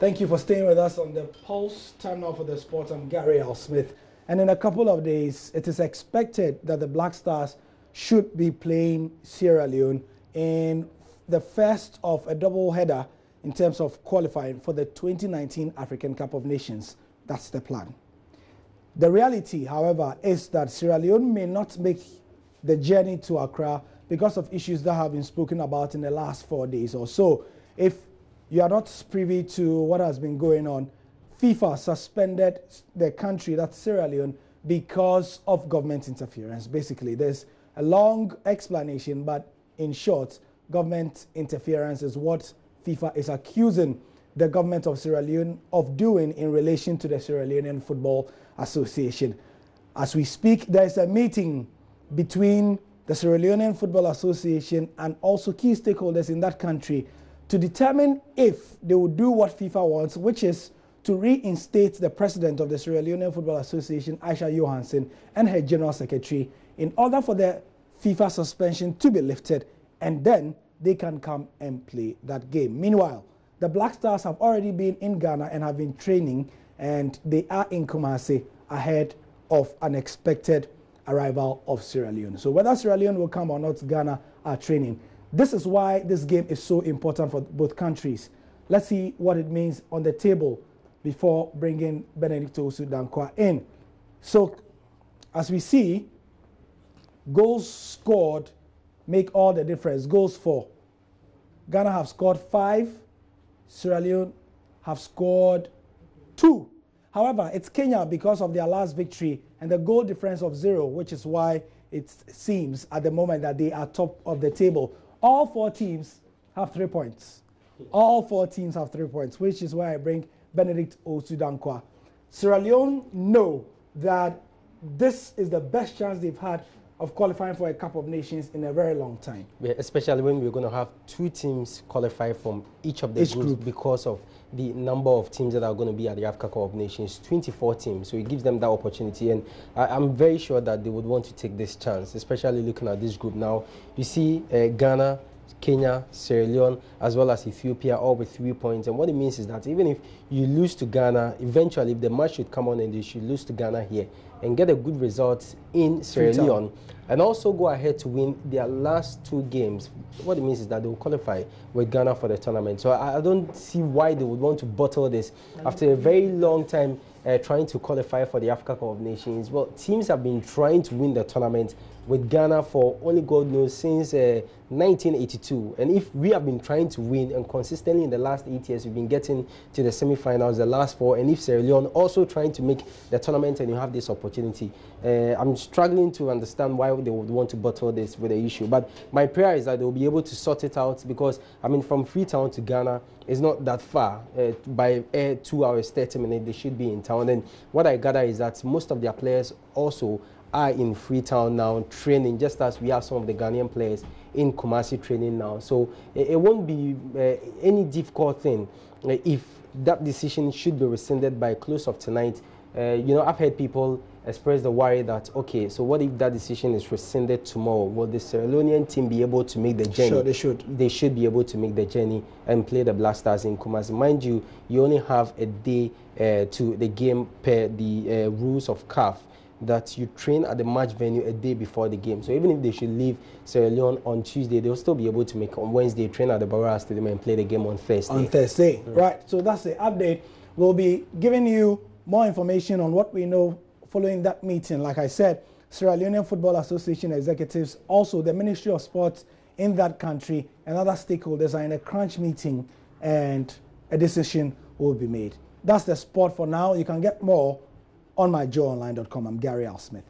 Thank you for staying with us on the Pulse. Time now for the sport. I'm Gary L. Smith. And in a couple of days, it is expected that the Black Stars should be playing Sierra Leone in the first of a double header in terms of qualifying for the 2019 African Cup of Nations. That's the plan. The reality, however, is that Sierra Leone may not make the journey to Accra because of issues that have been spoken about in the last 4 days or so. If you are not privy to what has been going on, FIFA suspended the country, that's Sierra Leone, because of government interference. Basically, there's a long explanation, but in short, government interference is what FIFA is accusing the government of Sierra Leone of doing in relation to the Sierra Leonean Football Association. As we speak, there is a meeting between the Sierra Leonean Football Association and also key stakeholders in that country to determine if they will do what FIFA wants, which is to reinstate the president of the Sierra Leonean Football Association, Aisha Johansson, and her general secretary in order for the FIFA suspension to be lifted, and then they can come and play that game. Meanwhile, the Black Stars have already been in Ghana and have been training, and they are in Kumasi ahead of an expected arrival of Sierra Leone. So whether Sierra Leone will come or not, Ghana are training. This is why this game is so important for both countries. Let's see what it means on the table before bringing Benedicto Usu-Dankwa in. So, as we see, goals scored make all the difference. Goals for Ghana have scored 5, Sierra Leone have scored 2. However, it's Kenya because of their last victory and the goal difference of 0, which is why it seems at the moment that they are top of the table. All 4 teams have 3 points. All 4 teams have 3 points, which is why I bring Benedict Usu-Dankwa. Sierra Leone know that this is the best chance they've had of qualifying for a Cup of Nations in a very long time. Yeah, especially when we're going to have 2 teams qualify from each of the groups because of the number of teams that are going to be at the Africa Cup of Nations, 24 teams. So it gives them that opportunity, and I'm very sure that they would want to take this chance, especially looking at this group now. You see Ghana, Kenya, Sierra Leone, as well as Ethiopia, all with 3 points. And what it means is that even if you lose to Ghana, eventually, if the match should come on and they should lose to Ghana here and get a good result in Sierra Leone, and also go ahead to win their last 2 games, what it means is that they will qualify with Ghana for the tournament. So I don't see why they would want to bottle this after a very long time trying to qualify for the Africa Cup of Nations. Well, teams have been trying to win the tournament with Ghana for only God knows since 1982, and if we have been trying to win and consistently in the last 8 years we've been getting to the semi-finals, the last 4, and if Sierra Leone also trying to make the tournament and you have this opportunity, I'm struggling to understand why they would want to bottle this with the issue. But my prayer is that they'll be able to sort it out, because I mean from Freetown to Ghana is not that far. By 2 hours 30 minutes they should be in town, and what I gather is that most of their players also are in Freetown now training, just as we have some of the Ghanaian players in Kumasi training now. So it won't be any difficult thing if that decision should be rescinded by close of tonight. You know, I've heard people express the worry that, okay, so what if that decision is rescinded tomorrow? Will the Sierra Leonean team be able to make the journey? Sure, they should. They should be able to make the journey and play the Black Stars in Kumasi. Mind you, you only have a day to the game per the rules of CAF, that you train at the match venue a day before the game. So even if they should leave Sierra Leone on Tuesday, they'll still be able to make on Wednesday, train at the Barra Stadium and play the game on Thursday. On Thursday, right. So that's the update. We'll be giving you more information on what we know following that meeting. Like I said, Sierra Leonean Football Association executives, also the Ministry of Sports in that country, and other stakeholders are in a crunch meeting, and a decision will be made. That's the sport for now. You can get more on myjoyonline.com. I'm Gary L. Smith.